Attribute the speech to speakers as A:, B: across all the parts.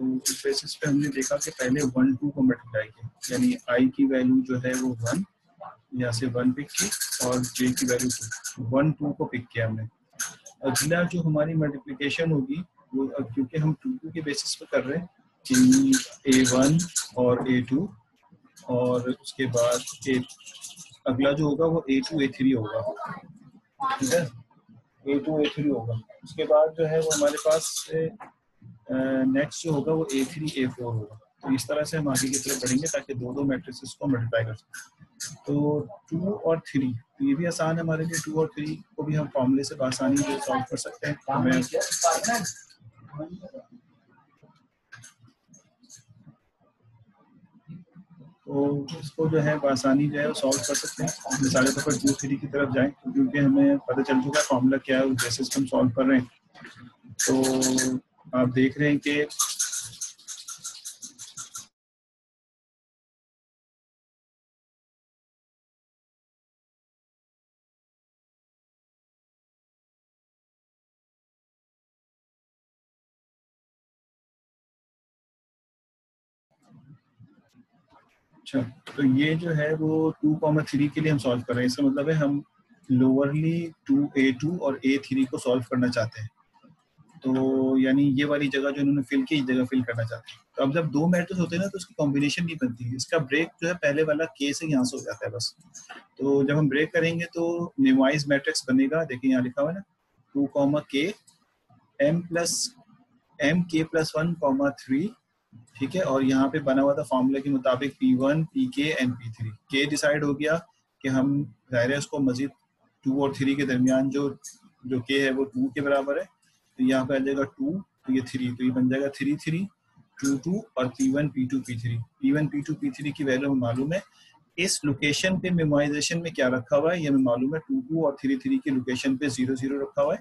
A: तो इस बेसिस पे हमने देखा कि पहले 1 2 को मल्टीप्लाई किया, यानी आई की वैल्यू जो है वो 1, यहाँ से 1 पिक की, और जे की वैल्यू 2, 1 2 को पिक किया हमने। अगला जो हमारी मल्टीप्लिकेशन होगी वो, अब क्योंकि हम 2 2 के बेसिस पे कर रहे हैं कि A1 और A2, और उसके बाद अगला जो होगा वो A2 A3 होगा, ठीक है, A2 A3 होगा। उसके बाद जो है वो हमारे पास नेक्स्ट जो होगा वो A3 A4 होगा। तो इस तरह से हम आगे की तरफ बढ़ेंगे ताकि दो दो मैट्रिसेस को मल्टीप्लाई कर सकें। तो 2 और 3, तो ये भी आसान है हमारे लिए, 2 और 3 को भी हम फॉर्मूले से आसानी से सॉल्व कर सकते हैं। तो मैं तो इसको जो है आसानी जो है सॉल्व कर सकते हैं। मिसाल के तौर पर 2 3 की तरफ जाएं, क्योंकि हमें पता चल चुका है फॉर्मूला क्या है, उस बेसिस हम सॉल्व कर रहे हैं। तो आप देख रहे हैं कि अच्छा, तो ये जो है वो 2,3 के लिए हम सॉल्व कर रहे हैं। इसका मतलब है हम लोअरली 2A2 और A3 को सॉल्व करना चाहते हैं। तो यानी ये वाली जगह जो इन्होंने फिल की, इस जगह फिल करना चाहते हैं। तो अब जब दो मैट्रिक्स होते हैं ना, तो उसकी कॉम्बिनेशन नहीं बनती है। इसका ब्रेक जो है पहले वाला K से यहाँ से हो जाता है बस। तो जब हम ब्रेक करेंगे तो मिनिमाइज मैट्रिक्स बनेगा। देखिए यहाँ लिखा हुआ है ना, 2, K M K + 1, 3, ठीक है। और यहाँ पे बना हुआ था फॉर्मूले के मुताबिक P1 PK and P3। K decide हो गया कि हम ज़ाहिर है उसको मजीद 2 और 3 के दरमियान जो K है वो 2 के बराबर है। तो यहाँ पे आ जाएगा 2, तो ये 3, तो ये बन जाएगा 3 3 2 2, और P1 P2 P3। P1 P2 P3 की वैल्यू हमें मालूम है। इस लोकेशन पे मेमोराइजेशन में क्या रखा हुआ है ये हमें मालूम है। 2 2 और 3 3 की लोकेशन पे 0 0 रखा हुआ है,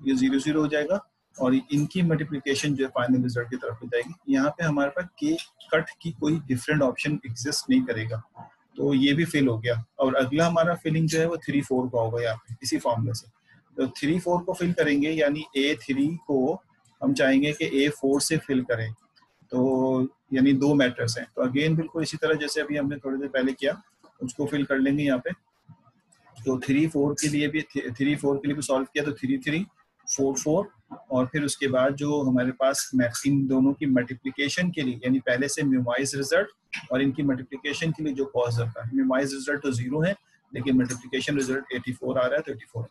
A: ये 0 0 हो जाएगा, और इनकी मल्टीप्लिकेशन जो है फाइनल रिजल्ट की तरफ हो जाएगी। यहाँ पे हमारे पास के कट की कोई डिफरेंट ऑप्शन एग्जिस्ट नहीं करेगा, तो ये भी फिल हो गया। और अगला हमारा फिलिंग जो है वो 3 4 का होगा यहाँ पे इसी फॉर्मूले से। तो 3 4 को फिल करेंगे, यानी A3 को हम चाहेंगे कि A4 से फिल करें। तो यानी दो मैट्रिक्स हैं, तो अगेन बिल्कुल इसी तरह जैसे अभी हमने थोड़ी देर पहले किया, उसको फिल कर लेंगे यहाँ पे। तो 3 4 के लिए भी सॉल्व किया, तो 3 3 4 4, और फिर उसके बाद जो हमारे पास इन दोनों की मल्टीप्लिकेशन के लिए, यानी पहले से म्यूमाइज रिजल्ट और इनकी मल्टीप्लिकेशन के लिए जो कॉज रखा है, म्यूमाइज रिजल्ट तो 0 है लेकिन मल्टीप्लिकेशन रिजल्ट 84 आ रहा है, तो 84।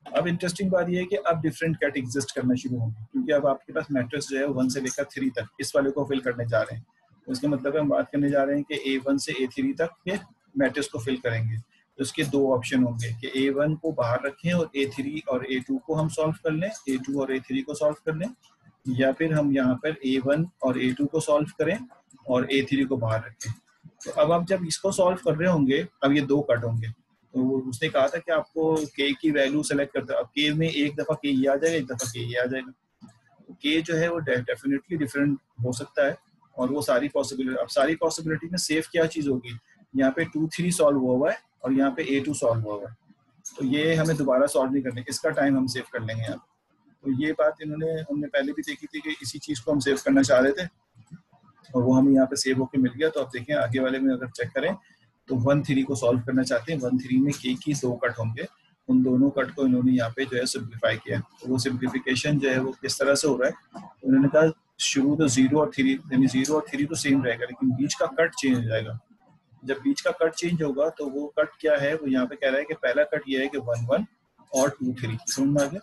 A: अब इंटरेस्टिंग बात यह है कि अब डिफरेंट कैट एग्जिस्ट करना शुरू होंगे, क्योंकि अब आपके पास मैट्रिक्स जो है 1 से लेकर 3 तक इस वाले को फिल करने जा रहे हैं। तो इसका मतलब है हम बात करने जा रहे हैं कि A1 से A3 तक के मैट्रिक्स को फिल करेंगे। तो इसके दो ऑप्शन होंगे कि A1 को बाहर रखें और A3 और A2 को हम सॉल्व कर लें, A2 और A3 को सॉल्व कर लें, या फिर हम यहाँ पर A1 और A2 को सॉल्व करें और A3 को बाहर रखें। तो अब आप जब इसको सॉल्व कर रहे होंगे, अब ये दो कट होंगे। तो उसने कहा था कि आपको K की वैल्यू सेलेक्ट करते, अब K में एक दफ़ा K ये आ जाएगा, एक दफ़ा K ये आ जाएगा। तो K जो है वो डेफिनेटली डिफरेंट हो सकता है, और वो सारी पॉसिबिलिटी, अब सारी पॉसिबिलिटी में सेफ क्या चीज़ होगी, यहाँ पे 2 3 सॉल्व हुआ है और यहाँ पे A2 सॉल्व हुआ है, तो ये हमें दोबारा सॉल्व नहीं करने, इसका टाइम हम सेव कर लेंगे यहाँ। तो ये बात हमने पहले भी देखी थी कि इसी चीज़ को हम सेव करना चाह रहे थे, और वो हमें यहाँ पे सेव होकर मिल गया। तो आप देखें आगे वाले में अगर चेक करें तो 1 3 को सॉल्व करना चाहते हैं, 1 3 में K की दो कट होंगे, उन दोनों कट को इन्होंने यहाँ पे जो है सिंप्लीफाई किया। तो वो सिंप्लीफिकेशन जो है वो किस तरह से हो रहा है, उन्होंने कहा शुरू तो 0 और 3, यानी 0 और 3 तो सेम रहेगा, लेकिन बीच का कट चेंज हो जाएगा। जब बीच का कट चेंज होगा तो वो कट क्या है, वो यहाँ पे कह रहा है कि पहला कट ये है कि 1 1 और 2 3, समझ में आ गया।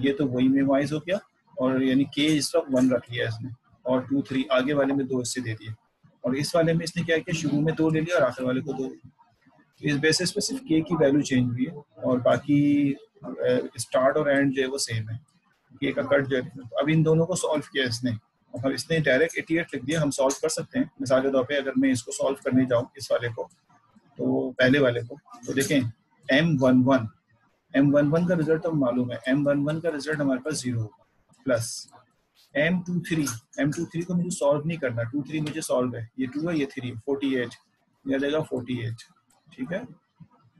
A: ये तो वही मेमोराइज हो गया, और यानी K इस वक्त 1 रख लिया इसने, और 2 3 आगे वाले में 2 हिस्से दे दिए, और इस वाले में इसने क्या किया, शुरू में 2 ले लिया और आखिर वाले को 2। इस बेसिस पे सिर्फ K की वैल्यू चेंज हुई है, और बाकी स्टार्ट और एंड जो है वो सेम है। K का कट जो है, तो अब इन दोनों को सॉल्व किया इसने, और इसने डायरेक्ट 88 लिख दिया। हम सॉल्व कर सकते हैं, मिसाल के तौर पे अगर मैं इसको सॉल्व करने जाऊँ इस वाले को, तो पहले वाले को, तो देखें M11 का रिजल्ट तो मालूम है, M11 का रिजल्ट हमारे पास 0 होगा, प्लस M23 को मुझे सॉल्व नहीं करना, 2 3 मुझे सॉल्व है, ये 2 है ये 3, 48 यह जाएगा 48, ठीक है।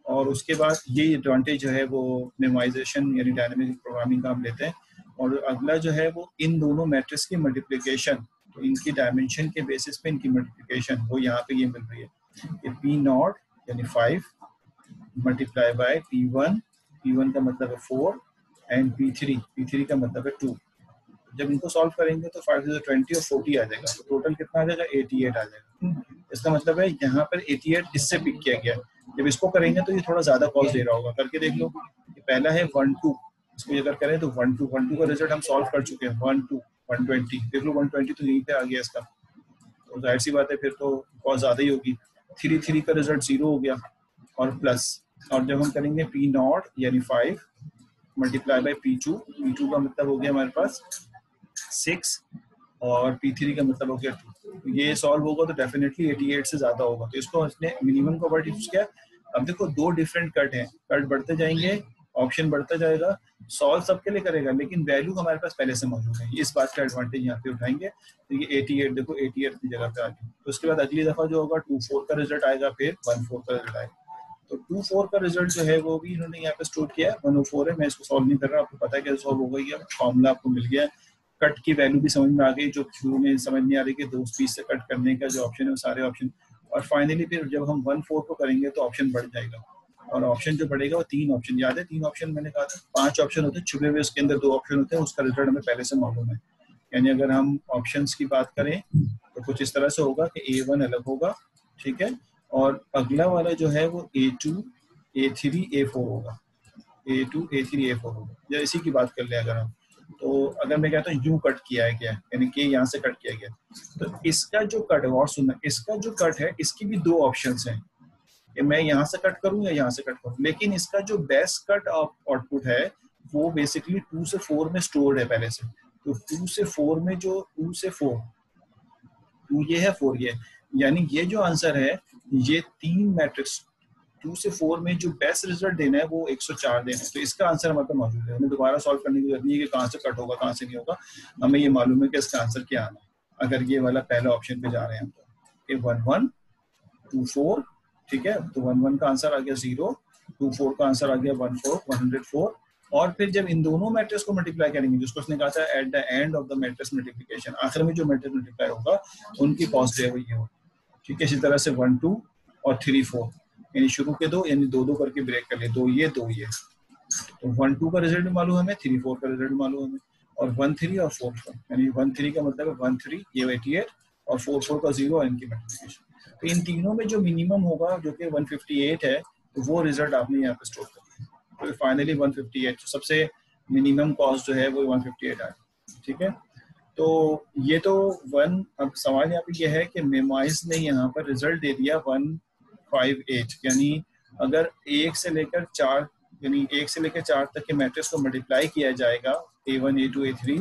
A: और उसके बाद ये एडवांटेज जो है वो मेमोराइजेशन यानी डायनामिक प्रोग्रामिंग का हम लेते हैं। और अगला जो है वो इन दोनों मैट्रिक्स की मल्टीप्लिकेशन तो इनकी डायमेंशन के बेसिस पे इनकी मल्टीप्लिकेशन वो यहाँ पे ये मिल रही है कि पी नॉट यानी 5 मल्टीप्लाई बाय P1, P1 का मतलब है 4 एंड P3 का मतलब है 2। जब इनको सॉल्व करेंगे तो 5 से 20 और 40 आ जाएगा, तो टोटल कितना आ जाएगा 88 आ जाएगा। इसका मतलब है यहाँ पर 88 इससे पिक किया गया। जब इसको करेंगे तो ये थोड़ा ज्यादा कॉस्ट दे रहा होगा, करके देख लो। पहला है 1 2, इसको अगर करें तो 1 2 का रिजल्ट हम सॉल्व कर चुके हैं। 1 2 120 देख लो, 120 तो यहीं पे आ गया इसका, तो जाहिर सी बात है फिर तो कॉस्ट ज्यादा ही होगी। 3 3 का रिजल्ट 0 हो गया और प्लस, और जब हम करेंगे P नॉट यानी 5 मल्टीप्लाई बाय P2 का मतलब हो गया हमारे पास 6 और P3 का मतलब हो गया 2। ये सॉल्व होगा तो डेफिनेटली 88 से ज्यादा होगा, तो इसको इसने मिनिमम का वर्ड यूज किया। अब देखो दो डिफरेंट कट हैं, कट बढ़ते जाएंगे, ऑप्शन बढ़ता जाएगा, सॉल्व सबके लिए करेगा, लेकिन वैल्यू हमारे पास पहले से मौजूद है। इस बात का एडवांटेज यहाँ पे उठाएंगे। तो ये 88 देखो 88 की जगह पे आ गई। तो उसके बाद अगली दफा जो होगा 2 4 का रिजल्ट आएगा, फिर 1 4 का रिजल्ट आएगा। तो 2 4 का रिजल्ट जो है वो भी इन्होंने यहाँ पे स्टोर किया है। 104 है, मैं इसको सॉल्व नहीं कर रहा, आपको पता है कैसे सॉल्व होगा। ये फॉर्मूला आपको मिल गया, कट की वैल्यू भी समझ में आ गई, जो शुरू में समझ नहीं आ रही कि 2 पीस से कट करने का जो ऑप्शन है वो सारे ऑप्शन। और फाइनली फिर जब हम 1 4 को करेंगे तो ऑप्शन बढ़ जाएगा, और ऑप्शन जो बढ़ेगा वो 3 ऑप्शन, याद है 3 ऑप्शन मैंने कहा था, 5 ऑप्शन होते हैं छुपे हुए, उसके अंदर 2 ऑप्शन होते हैं, उसका रिजल्ट हमें पहले से मालूम है। यानी अगर हम ऑप्शंस की बात करें तो कुछ इस तरह से होगा कि A1 अलग होगा, ठीक है, और अगला वाला जो है वो A2 A3 A4 होगा, A2 A3 A4 होगा। या इसी की बात कर ले अगर हम, तो अगर मैं कहता हूँ यू कट किया है क्या, यानी कि यहाँ से कट किया गया, तो इसका जो कट है, और सुनना, इसका जो कट है इसकी भी 2 ऑप्शंस हैं कि मैं यहाँ से कट करूँ या यहाँ से कट करूँ। लेकिन इसका जो बेस्ट कट आउटपुट है वो बेसिकली 2 से 4 में स्टोर्ड है पहले से। तो 2 से 4 में जो 2 से 4, 2 ये है 4 ये, यानी ये जो आंसर है ये 3 मैट्रिक्स 2 से 4 में जो बेस्ट रिजल्ट देना है वो 104 देना है। तो इसका आंसर हमारे पास मौजूद है, हमें दोबारा सॉल्व करने की जरूरत नहीं है कि कहाँ से कट होगा कहाँ से नहीं होगा, हमें ये मालूम है कि इसका आंसर क्या आना है। अगर ये वाला पहला ऑप्शन पे जा रहे हैं तो 1 1 2 4, ठीक है, तो 1 1 का आंसर आ गया 0, 2 4 का आंसर आ गया 1 4 104। और फिर जब इन दोनों मैट्रिक्स को मल्टीप्लाई करेंगे, जिसको उसने कहा था at the end of the matrix multiplication, आखिर में जो मैट्रिक्स मल्टीप्लाई होगा उनकी कॉस्ट जो है वो ये होगी, ठीक है। इसी तरह से 1 2 और 3 4, यानी शुरू के दो, यानी 2 2 करके ब्रेक कर ले, 2 ये 2 ये, तो 1 2 का रिजल्ट मालूम हमें, 3 4 का रिजल्ट मालूम हमें, और 1 3 और 4 4, यानी 1 3 का मतलब है 1 3 ये 88 और 4 4 का 0 और इनकी मल्टीप्लिकेशन। तो इन तीनों में जो मिनिमम होगा जो कि 158 है, तो वो रिजल्ट आपने यहाँ पे स्टोर करना है। तो फाइनली 158, तो सबसे मिनिमम कॉस्ट जो है वो 158 आए, ठीक है। तो ये तो 1, अब सवाल यहाँ पे ये है कि मेमोइज ने यहाँ पर रिजल्ट दे दिया 158, यानी अगर 1 से लेकर 4, यानी 1 से लेकर 4 तक के मैट्रिक्स को मल्टीप्लाई किया जाएगा A1 A2 A3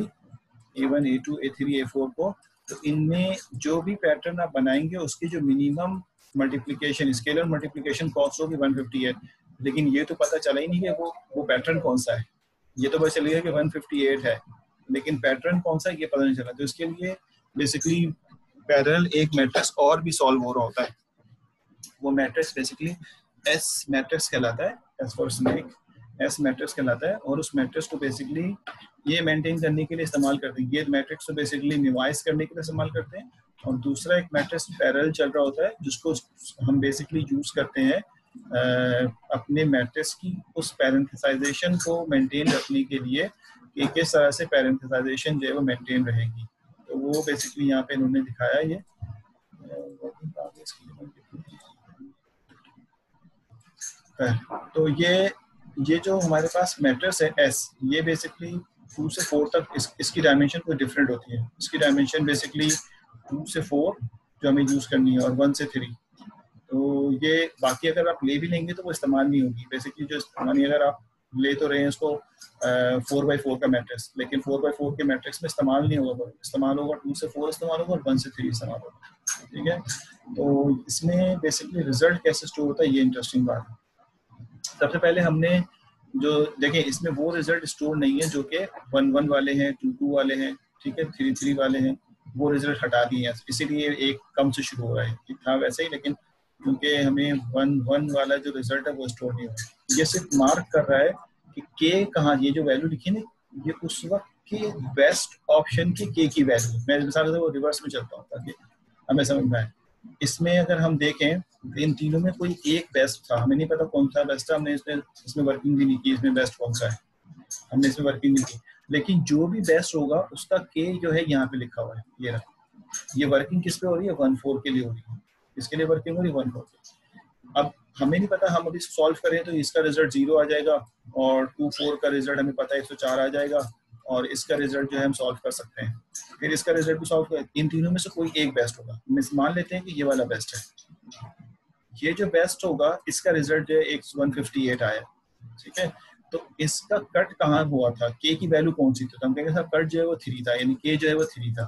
A: A1 A2 A3 A4 को, तो इनमें जो भी पैटर्न आप बनाएंगे उसकी जो minimum multiplication, scalar multiplication cost होगी 158। लेकिन ये तो पता चला ही नहीं है वो पैटर्न कौन सा है, ये तो पता चलेगा कि 158 है, लेकिन पैटर्न कौन सा है ये पता नहीं चला। तो इसके लिए बेसिकली पैरेलल एक मैट्रिक्स और भी सॉल्व हो रहा होता है, वो मैट्रिक्स बेसिकली एस मैट्रिक्स कहलाता है, S for snake, S matrix कहलाता है। और उस मैट्रिक्स को बेसिकली ये मेंटेन करने के लिए इस्तेमाल करते हैं, ये मैट्रिक्स को बेसिकली मिवाइज करने के लिए इस्तेमाल करते हैं। और दूसरा एक मैट्रिक्स पैरेलल चल रहा होता है जिसको हम बेसिकली यूज करते हैं अपने मैट्रिक्स की उस पैरेंथेसाइजेशन को मेंटेन रखने के लिए कि किस तरह से पैरेंथेसाइजेशन जो है वो मेंटेन रहेगी। तो वो बेसिकली यहाँ पे इन्होंने दिखाया ये। तो ये जो हमारे पास मैट्रिक्स है एस, ये बेसिकली 2 से 4 तक इसकी डायमेंशन कोई डिफरेंट होती है। इसकी डायमेंशन बेसिकली 2 से 4 जो हमें यूज करनी है, और 1 से 3। तो ये बाकी अगर आप ले भी लेंगे तो वो इस्तेमाल नहीं होगी। बेसिकली जो मानिए अगर आप ले तो रहे हैं इसको 4x4 का मैट्रिक्स, लेकिन 4x4 के मैट्रिक्स में इस्तेमाल नहीं होगा, इस्तेमाल होगा 2 से 4 इस्तेमाल होगा और 1 से 3 इस्तेमाल होगा, ठीक है। तो इसमें बेसिकली रिजल्ट कैसे स्टोर होता है ये इंटरेस्टिंग बात है। सबसे पहले हमने जो देखें, इसमें वो रिजल्ट स्टोर नहीं है जो कि 1 1 वाले हैं, 2 2 वाले हैं, ठीक है, 3 3 वाले हैं, वो रिजल्ट हटा दिए हैं, इसीलिए एक कम से शुरू हो रहा है। ठीक था वैसे ही, लेकिन क्योंकि हमें 1 1 वाला जो रिजल्ट है वो स्टोर नहीं हो रहा है, ये सिर्फ मार्क कर रहा है कि के कहाँ, ये जो वैल्यू लिखी ना ये उस वक्त कि बेस्ट ऑप्शन की वैल्यू, मैं मिसाल से वो रिवर्स में चलता हूँ ताकि हमें समझ में आए। इसमें अगर हम देखें तो इन तीनों में कोई एक बेस्ट था, हमें नहीं पता कौन सा बेस्ट था, हमने इसमें वर्किंग भी नहीं की, इसमें बेस्ट कौन सा है हमने इसमें वर्किंग नहीं की, लेकिन जो भी बेस्ट होगा उसका के जो है यहाँ पे लिखा हुआ है, ये रहा। ये वर्किंग किस पे हो रही है, 1-4 के लिए हो रही है, इसके लिए वर्किंग हो रही है 1-4 के। अब हमें नहीं पता, हम अभी सॉल्व करें तो इसका रिजल्ट 0 आ जाएगा और 2-4 का रिजल्ट हमें पता है 104 आ जाएगा, और इसका रिजल्ट जो है हम सॉल्व कर सकते हैं, फिर इसका रिजल्ट भी सॉल्व कर, इन तीनों में से कोई एक बेस्ट होगा। मान लेते हैं कि ये वाला बेस्ट है, ये जो बेस्ट होगा इसका रिजल्ट जो है 158 आया, ठीक है। तो इसका कट कहाँ हुआ था, के की वैल्यू कौन सी थी, तो हम कहेंगे सर कट जो है वो 3 था, यानी के जो है वो 3 था,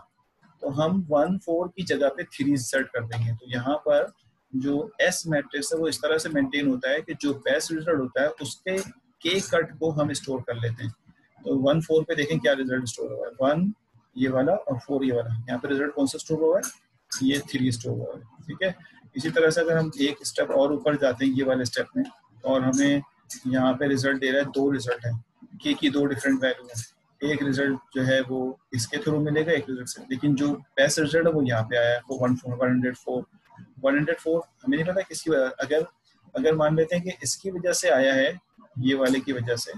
A: तो हम 1-4 की जगह पे 3 सेट कर देंगे। तो यहाँ पर जो एस मैट्रिक्स है वो इस तरह से मेंटेन होता है कि जो बेस्ट रिजल्ट होता है उसके के कट को हम स्टोर कर लेते हैं। तो 1-4 पे देखें क्या रिजल्ट स्टोर हुआ है, 1 ये वाला और 4 ये वाला, यहाँ पे रिजल्ट कौन सा स्टोर हुआ है, ये 3 स्टोर हुआ है, ठीक है। इसी तरह से अगर हम एक स्टेप और ऊपर जाते हैं ये वाले स्टेप में, और हमें यहाँ पे रिजल्ट दे रहा है, 2 रिजल्ट है, के की 2 डिफरेंट वैल्यू है, एक रिजल्ट जो है वो इसके थ्रू मिलेगा, एक रिजल्ट से, लेकिन जो बेस्ट रिजल्ट है वो यहाँ पे आया है, वो 104 हमें नहीं पता किसकी वजह, अगर मान लेते हैं कि इसकी वजह से आया है, ये वाले की वजह से,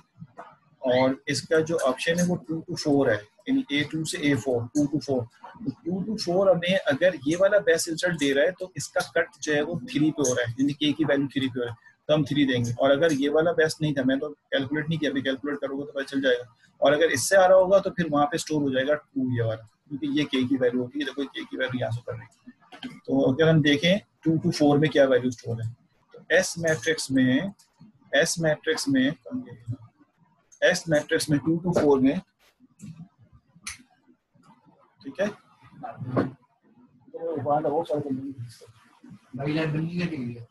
A: और इसका जो ऑप्शन है वो 2 to 4 है, यानी A2 से A4, 2 to 4, तो 2 to 4 हमें अगर ये वाला बेस्ट रिजल्ट दे रहा है तो इसका कट जो है वो 3 पे हो रहा है, यानी के की वैल्यू 3 पे हो रहा है, तो हम 3 देंगे। और अगर ये वाला बेस्ट नहीं था, मैं तो कैलकुलेट नहीं किया, अभी कैलकुलेट करोगे तो पता चल जाएगा, और अगर इससे आ रहा होगा तो फिर वहाँ पे स्टोर हो जाएगा 2 ये वाला, क्योंकि ये के की वैल्यू होती है, देखो के की वैल्यू यहाँ से कर रही है। तो अगर हम देखें 2 to 4 में क्या वैल्यू स्टोर है, तो एस मैट्रिक्स में 2 to 4 में, ठीक है। तो वहाँ वो भाई लाइट बंदी कर दी है